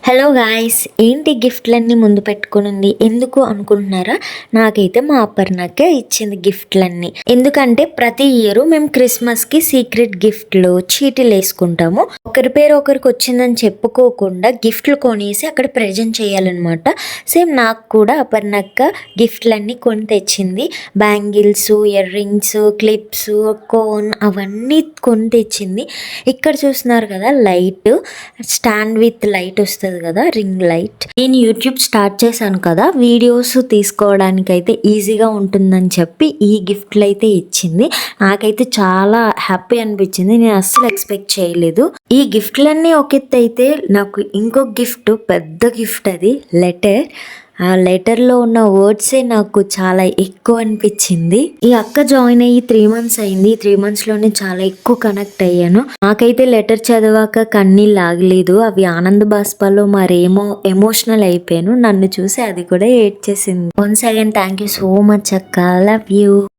Hello guys, ఏంటి గిఫ్ట్లన్నీ ముందు పెట్టుకునింది ఎందుకు అనుకుంటున్నారా? నాకైతే మా అపర్ణకే ఇచ్చింది గిఫ్ట్లన్నీ. ఎందుకంటే ప్రతి ఇయర్ మేము క్రిస్మస్కి సీక్రెట్ గిఫ్ట్లు చీటీలు వేసుకుంటాము. ఒకరి పేరు ఒకరికి వచ్చిందని చెప్పుకోకుండా గిఫ్ట్లు కొనేసి అక్కడ ప్రజెంట్ చేయాలన్నమాట. సేమ్ నాకు కూడా అపర్ణక్క గిఫ్ట్లన్నీ కొని తెచ్చింది. Bangles, ear rings, clips, cone అవన్నీ కొని తెచ్చింది. ఇక్కడ చూస్తున్నారు కదా, లైట్ స్టాండ్ విత్ లైట్ వస్తుంది కదా, రింగ్ లైట్. నేను యూట్యూబ్ స్టార్ట్ చేశాను కదా, వీడియోస్ తీసుకోవడానికి అయితే ఈజీగా ఉంటుందని చెప్పి ఈ గిఫ్ట్లు అయితే ఇచ్చింది. నాకైతే చాలా హ్యాపీ అనిపించింది. నేను అస్సలు ఎక్స్పెక్ట్ చేయలేదు. ఈ గిఫ్ట్లన్నీ ఒక ఎత్తు అయితే, నాకు ఇంకొక గిఫ్ట్, పెద్ద గిఫ్ట్, అది లెటర్. ఆ లెటర్లో ఉన్న వర్డ్సే నాకు చాలా ఎక్కువ అనిపించింది. ఈ అక్క జాయిన్ అయ్యి 3 months అయింది. 3 monthsలోనే చాలా ఎక్కువ కనెక్ట్ అయ్యాను. నాకైతే లెటర్ చదివాక కన్నీళ్ళు ఆగలేదు. అవి ఆనంద బాష్పాల్లో మరేమో ఎమోషనల్ అయిపోయాను. నన్ను చూసి అది కూడా ఏడ్చేసింది. Once again thank you so much అక్క, లవ్ యూ.